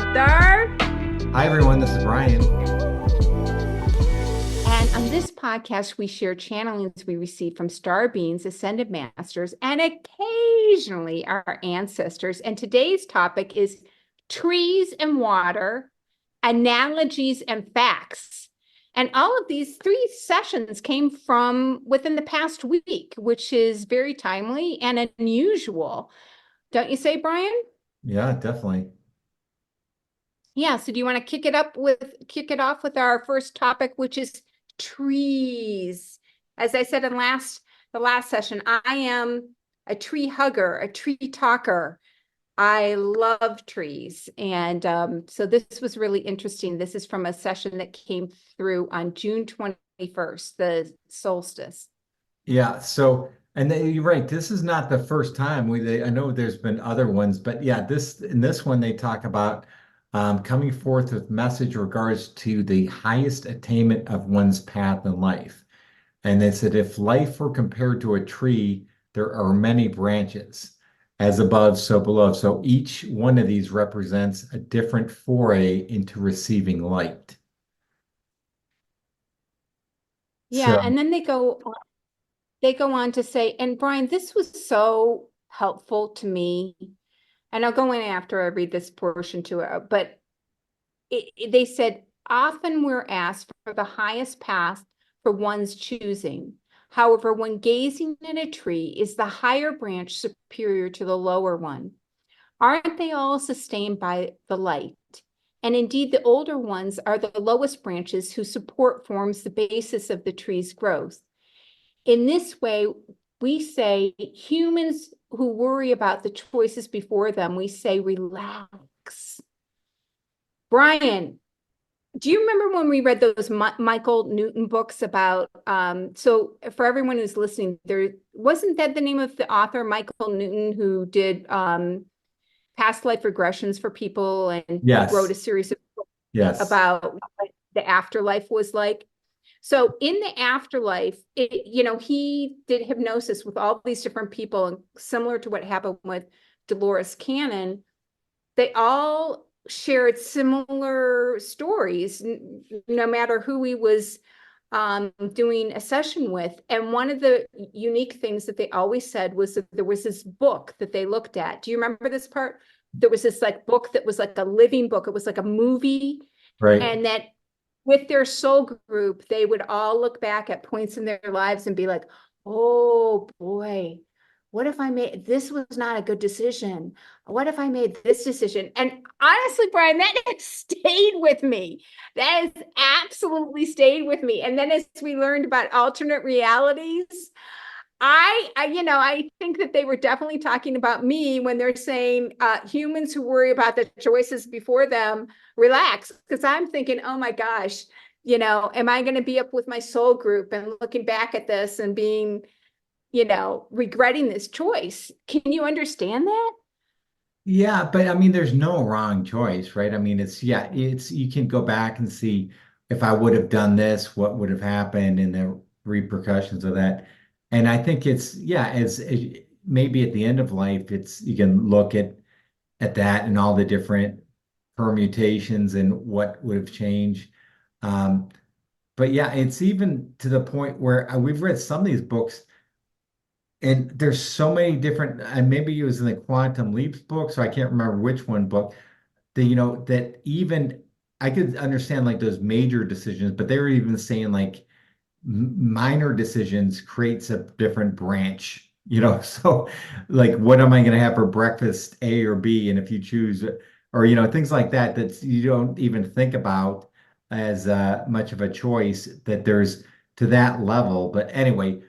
brother. Hi, everyone. This is Ryan. And on this podcast, we share channelings we receive from star beings, ascended masters, and occasionally our ancestors. And today's topic is trees and water, analogies and facts. And all of these 3 sessions came from within the past week, which is very timely and unusual. Don't you say, Brian? Yeah, definitely. Yeah, so do you want to kick it off with our first topic, which is trees? As I said in the last session, I am a tree hugger, a tree talker. I love trees. And so this was really interesting. This is from a session that came through on June 21st, the solstice. Yeah. You're right. This is not the first time I know there's been other ones, but yeah, in this one, they talk about coming forth with message regards to the highest attainment of one's path in life. And they said, if life were compared to a tree, there are many branches, as above, so below. So each one of these represents a different foray into receiving light. Yeah, So and then they go on to say, and Brian, this was so helpful to me. And I'll go in after I read this portion to it, but they said, often we're asked for the highest path for one's choosing. However, when gazing at a tree, is the higher branch superior to the lower one? Aren't they all sustained by the light? And indeed, the older ones are the lowest branches whose support forms the basis of the tree's growth. In this way, we say humans who worry about the choices before them, we say relax. Brian, do you remember when we read those Michael Newton books about, so for everyone who's listening, there wasn't that the name of the author, Michael Newton, who did past life regressions for people and wrote yes, a series of books yes. about what the afterlife was like? So in the afterlife, he did hypnosis with all these different people, and similar to what happened with Dolores Cannon, they all shared similar stories, no matter who he was doing a session with. And one of the unique things that they always said was that there was this book that they looked at. Do you remember this part? There was this like book that was like a living book. It was like a movie. Right. And that with their soul group, they would all look back at points in their lives and be like, oh boy, what if I made this was not a good decision? What if I made this decision? And honestly, Brian, that has stayed with me. That has absolutely stayed with me. And then as we learned about alternate realities, I think that they were definitely talking about me when they're saying humans who worry about the choices before them relax, because I'm thinking, oh my gosh, am I going to be up with my soul group and looking back at this and being, regretting this choice? Can you understand that? Yeah, but I mean, there's no wrong choice, right? I mean, you can go back and see if I would have done this, what would have happened and the repercussions of that. And I think maybe at the end of life, you can look at that and all the different permutations and what would have changed. Um, but yeah, it's even to the point where we've read some of these books. And there's so many different, and maybe it was in the Quantum Leaps book, so I can't remember which one book, that even I could understand like those major decisions, but they were even saying like minor decisions creates a different branch, so like what am I going to have for breakfast, A or B? And if you choose, or, things like that, that you don't even think about as much of a choice that there's to that level. But anyway,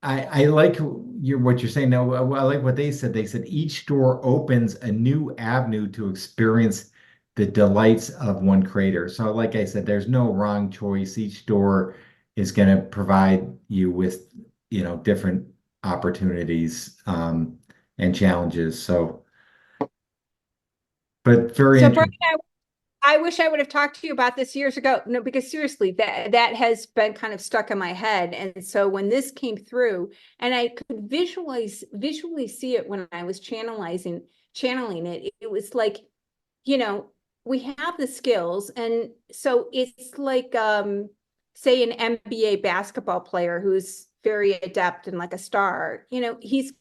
I like what you're saying now. I like what they said. They said each door opens a new avenue to experience the delights of one creator. So, like I said, there's no wrong choice. Each door is going to provide you with, different opportunities and challenges. So, but very So, Brian, interesting. I wish I would have talked to you about this years ago. No, because seriously, that has been kind of stuck in my head. And so when this came through, and I could visually see it when I was channeling it, it was like you know, we have the skills. And so it's like, say an NBA basketball player who's very adept and like a star, he's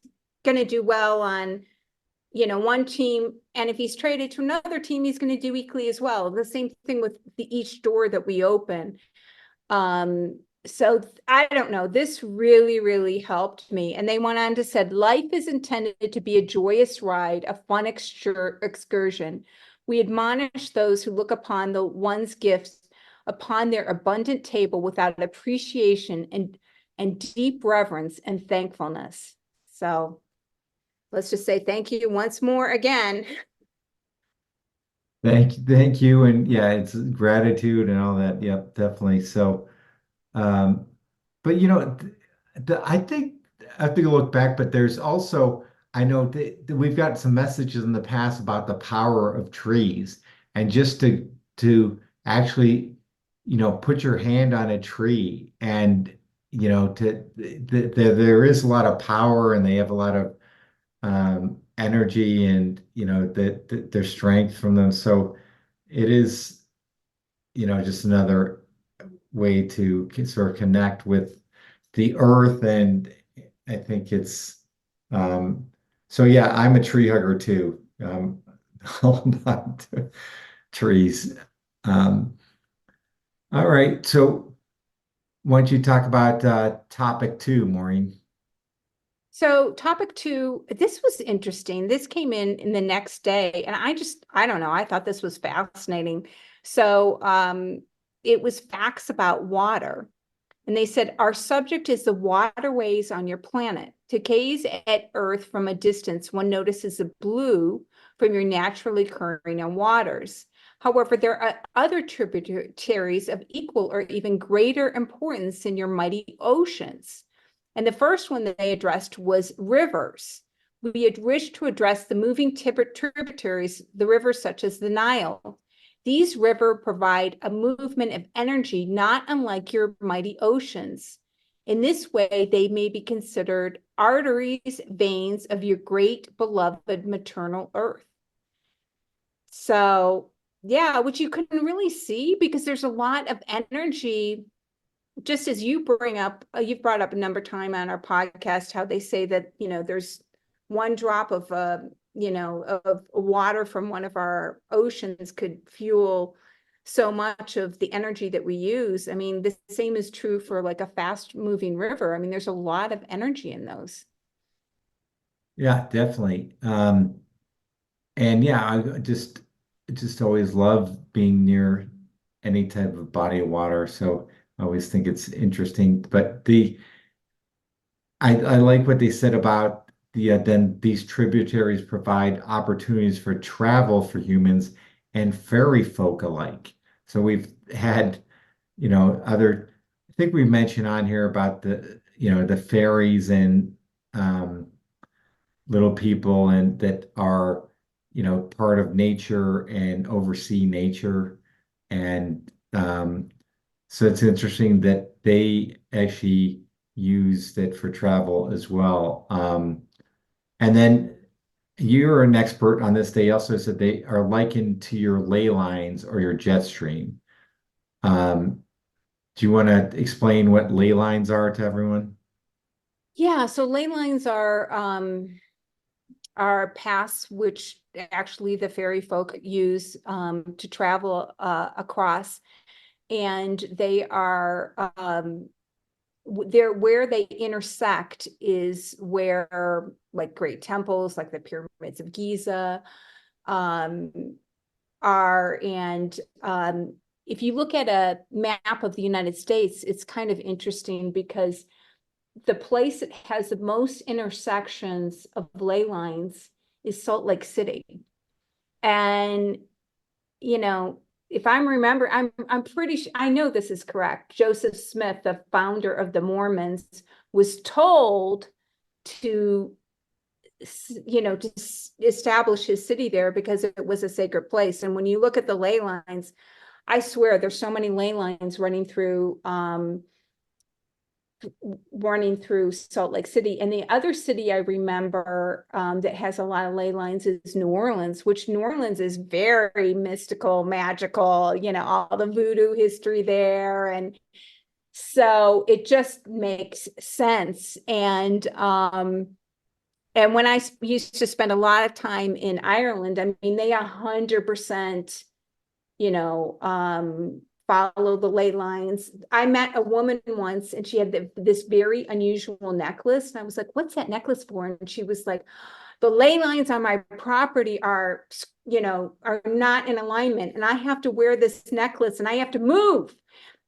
going to do well on, one team. And if he's traded to another team, he's going to do equally as well. The same thing with each door that we open. So I don't know, this really, really helped me. And they went on to said, life is intended to be a joyous ride, a fun excursion. We admonish those who look upon the one's gifts upon their abundant table without appreciation and deep reverence and thankfulness. So let's just say thank you once more again. Thank you. And yeah, it's gratitude and all that. Yep, definitely. So, um, but I think I have to look back, but there's also, I know that we've got some messages in the past about the power of trees and just to actually, put your hand on a tree and, there is a lot of power and they have a lot of energy and their strength from them. So it is, just another way to sort of connect with the earth. And I think it's so yeah, I'm a tree hugger too. All about trees. Um, all right. So why don't you talk about topic two, Maureen? So topic two, this was interesting. This came in the next day, and I don't know, I thought this was fascinating. So it was facts about water. And they said, our subject is the waterways on your planet. To gaze at Earth from a distance, one notices the blue from your naturally occurring waters. However, there are other tributaries of equal or even greater importance in your mighty oceans. And the first one that they addressed was rivers. We had wished to address the moving tributaries, the rivers such as the Nile. These rivers provide a movement of energy not unlike your mighty oceans. In this way, they may be considered arteries, veins of your great beloved maternal earth. So, yeah, which you couldn't really see because there's a lot of energy, just as you bring up, you've brought up a number of times on our podcast how they say that, there's one drop of of water from one of our oceans could fuel so much of the energy that we use. I mean, the same is true for like a fast moving river. I mean, there's a lot of energy in those. Yeah, definitely. And yeah, I just always love being near any type of body of water. So I always think it's interesting. But I like what they said about then these tributaries provide opportunities for travel for humans and fairy folk alike. So we've had, I think we mentioned on here about the fairies and little people and that are, part of nature and oversee nature. And so it's interesting that they actually used it for travel as well. And then you're an expert on this. They also said they are likened to your ley lines or your jet stream. Um, do you want to explain what ley lines are to everyone? Yeah, so ley lines are paths which actually the fairy folk use to travel across, and they are they're where they intersect is where like great temples like the pyramids of Giza um, are. And if you look at a map of the United States, it's kind of interesting because the place that has the most intersections of ley lines is Salt Lake City. And, you know, if I'm pretty sure, I know this is correct. Joseph Smith, the founder of the Mormons, was told to, to establish his city there because it was a sacred place. And when you look at the ley lines, I swear there's so many ley lines running through running through Salt Lake City. And the other city I remember that has a lot of ley lines is New Orleans, which New Orleans is very mystical, magical, all the voodoo history there. And so it just makes sense. And when I used to spend a lot of time in Ireland, I mean, they 100%, follow the ley lines. I met a woman once and she had this very unusual necklace. And I was like, what's that necklace for? And she was like, the ley lines on my property are not in alignment. And I have to wear this necklace and I have to move.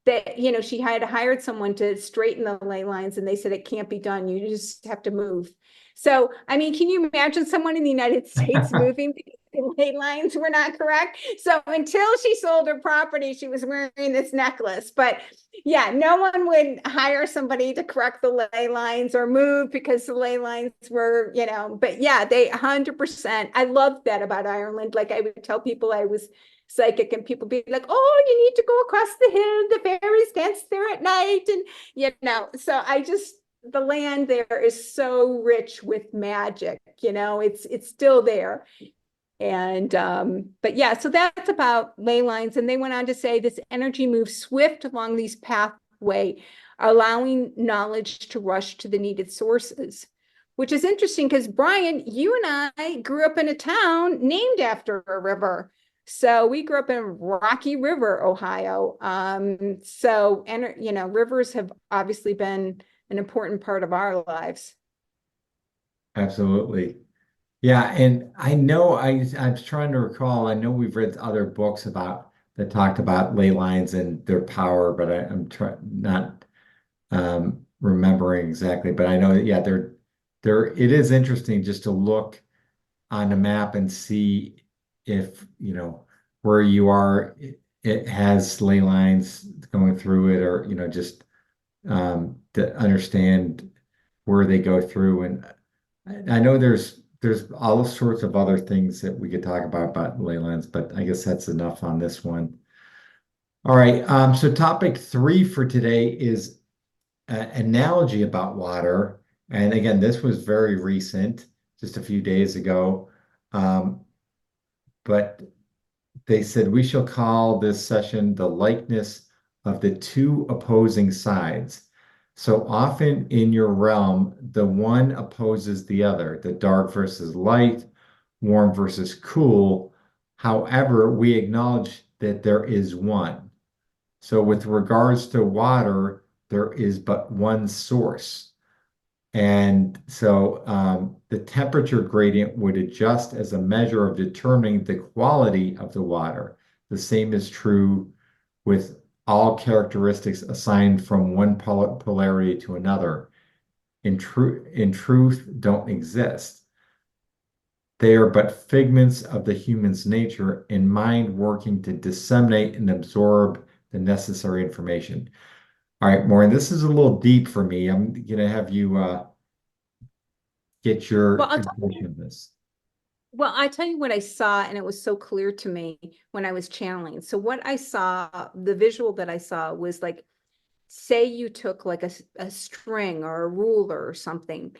That, she had hired someone to straighten the ley lines and they said it can't be done. You just have to move. So, I mean, can you imagine someone in the United States moving because the ley lines were not correct? So until she sold her property, she was wearing this necklace. But yeah, no one would hire somebody to correct the ley lines or move because the ley lines were, but yeah, they 100%. I loved that about Ireland. Like I would tell people I was psychic and people be like, oh, you need to go across the hill. The fairies dance there at night. And, so the land there is so rich with magic, it's still there. And but yeah, so that's about ley lines. And they went on to say this energy moves swift along these pathway, allowing knowledge to rush to the needed sources, which is interesting because Brian, you and I grew up in a town named after a river. So we grew up in Rocky River, Ohio. And rivers have obviously been an important part of our lives. Absolutely. Yeah, and I know I was trying to recall, I know we've read other books about that talked about ley lines and their power, but I'm trying not remembering exactly. But I know that yeah, they're it is interesting just to look on a map and see if, where you are, it has ley lines going through it, or, just to understand where they go through. And I know there's all sorts of other things that we could talk about ley lines, but I guess that's enough on this one. All right. So topic 3 for today is an analogy about water. And again, this was very recent, just a few days ago. But they said we shall call this session the likeness of the two opposing sides. So often in your realm, the one opposes the other, the dark versus light, warm versus cool. However, we acknowledge that there is one. So with regards to water, there is but one source. And so the temperature gradient would adjust as a measure of determining the quality of the water. The same is true with all characteristics assigned from one polarity to another. In truth, don't exist. They are but figments of the human's nature and mind working to disseminate and absorb the necessary information. All right, Maureen, this is a little deep for me. I'm going to have you get Well, your I'll tell impression of this. Well, I tell you what I saw, and it was so clear to me when I was channeling. So what I saw, the visual that I saw was like, say you took like a string or a ruler or something,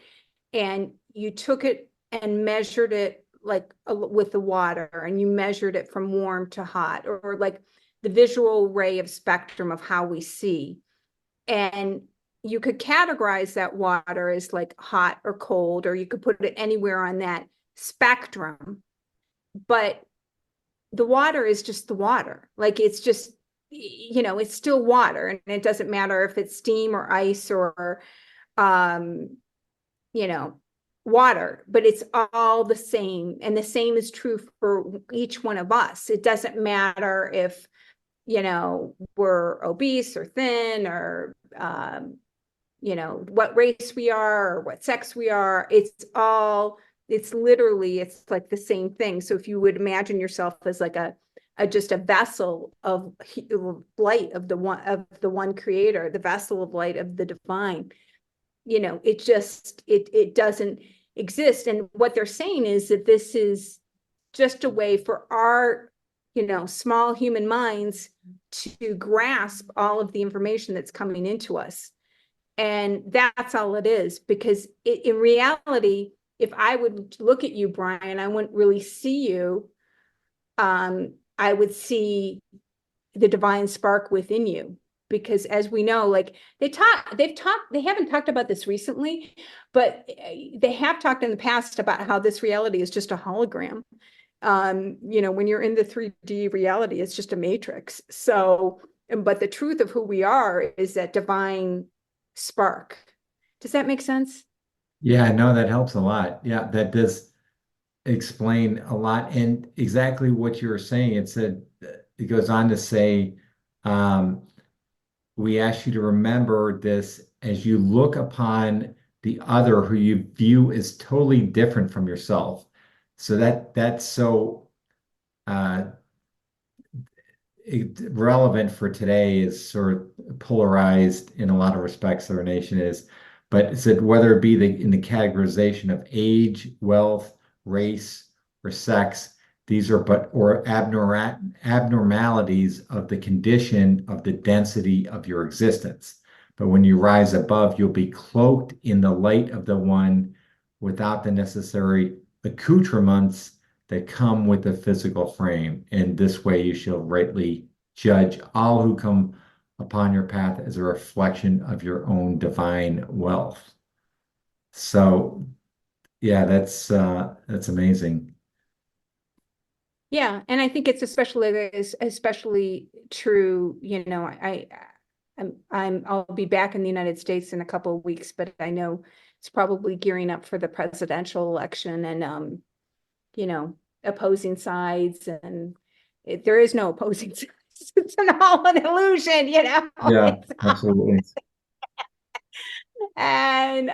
and you took it and measured it like with the water, and you measured it from warm to hot, or like the visual ray of spectrum of how we see. And you could categorize that water as like hot or cold, or you could put it anywhere on that spectrum. But the water is just the water. Like it's just, it's still water. And it doesn't matter if it's steam or ice or, um, you know, water, but it's all the same. And the same is true for each one of us. It doesn't matter if, we're obese or thin or, what race we are or what sex we are. It's like the same thing. So if you would imagine yourself as like just a vessel of light of the one creator, the vessel of light of the divine, it doesn't exist. And what they're saying is that this is just a way for our, small human minds to grasp all of the information that's coming into us. And that's all it is, because in reality, if I would look at you, Brian, I wouldn't really see you. I would see the divine spark within you. Because as we know, like they haven't talked about this recently, but they have talked in the past about how this reality is just a hologram. When you're in the 3D reality, it's just a matrix. So, but the truth of who we are is that divine spark. Does that make sense? Yeah, no, that helps a lot. Yeah, that does explain a lot. And exactly what you were saying, it goes on to say, um, we ask you to remember this as you look upon the other who you view as totally different from yourself. So that's so uh, relevant for today, is sort of polarized in a lot of respects, our nation is. But it said whether it be in the categorization of age, wealth, race, or sex, these are but or abnormalities of the condition of the density of your existence. But when you rise above, you'll be cloaked in the light of the one without the necessary accoutrements that come with the physical frame. In this way, you shall rightly judge all who come upon your path as a reflection of your own divine wealth. So, yeah, that's amazing. Yeah, and I think it's especially true. I'll be back in the United States in a couple of weeks, but I know it's probably gearing up for the presidential election, and you know, opposing sides, and there is no opposing sides. It's all an illusion. Yeah, It's absolutely. and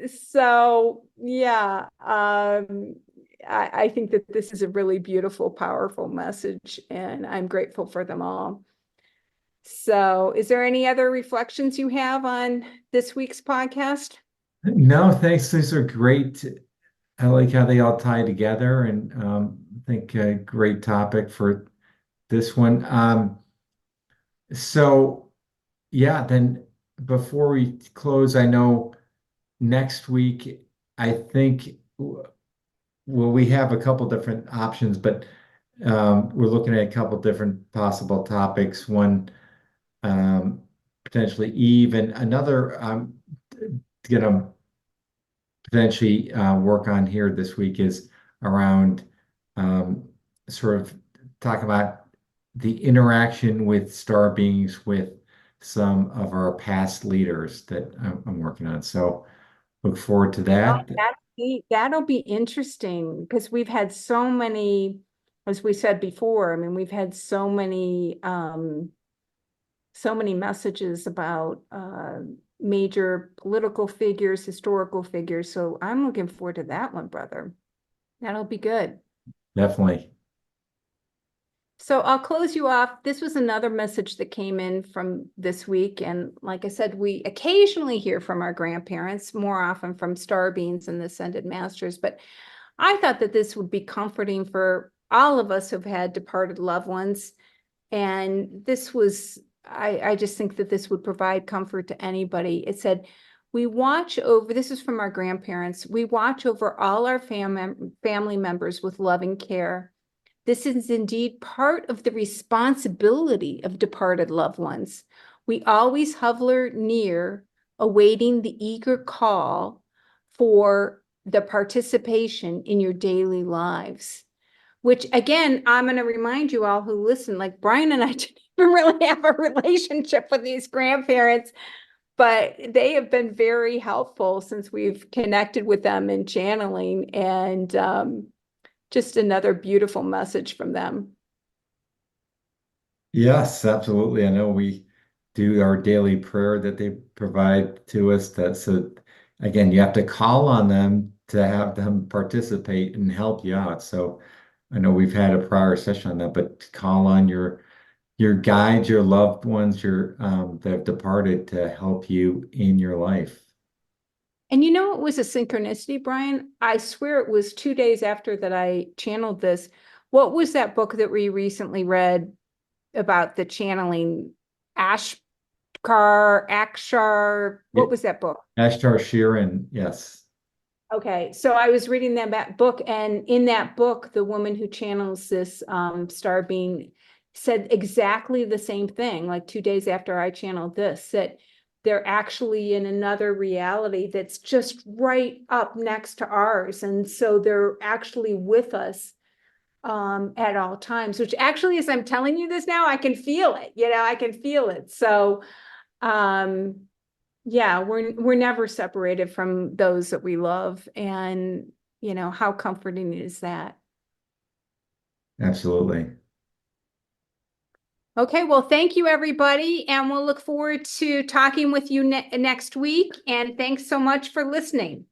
so yeah, I think that this is a really beautiful, powerful message, and I'm grateful for them all. So, is there any other reflections you have on this week's podcast? No, thanks. These are great. I like how they all tie together, and I think a great topic for this one. So, yeah, then before we close, I know next week, I think, well, we have a couple different options, but we're looking at a couple different possible topics. One, um, potentially Eve, and another gonna potentially work on here this week is around um, sort of talk about the interaction with star beings with some of our past leaders that I'm working on. So look forward to Oh, that. that'll be interesting, because we've had so many, as we said before, I mean, we've had so many messages about major political figures, historical figures. So I'm looking forward to that one, brother. That'll be good. Definitely. So I'll close you off. This was another message that came in from this week. And like I said, we occasionally hear from our grandparents, more often from star beings and the ascended masters. But I thought that this would be comforting for all of us who've had departed loved ones. And I just think that this would provide comfort to anybody. It said, this is from our grandparents, we watch over all our family members with loving care. This is indeed part of the responsibility of departed loved ones. We always hover near, awaiting the eager call for the participation in your daily lives. Which, again, I'm going to remind you all who listen, like Brian and I didn't even really have a relationship with these grandparents, but they have been very helpful since we've connected with them in channeling, and just another beautiful message from them. Yes, absolutely. I know we do our daily prayer that they provide to us. That's again, you have to call on them to have them participate and help you out. So I know we've had a prior session on that, but call on your guides, your loved ones, your that have departed to help you in your life. And it was a synchronicity, Brian. I swear it was 2 days after that I channeled this. What was that book that we recently read about the channeling? Ash Akshar, Yeah, what was that book? Ashtar Sheeran, yes. Okay, so I was reading that book, and in that book, the woman who channels this star being said exactly the same thing, like 2 days after I channeled this, that they're actually in another reality that's just right up next to ours. And so they're actually with us at all times, which actually, as I'm telling you this now, I can feel it, I can feel it. So um yeah, we're never separated from those that we love. And, how comforting is that? Absolutely. Okay, well, thank you, everybody. And we'll look forward to talking with you next week. And thanks so much for listening.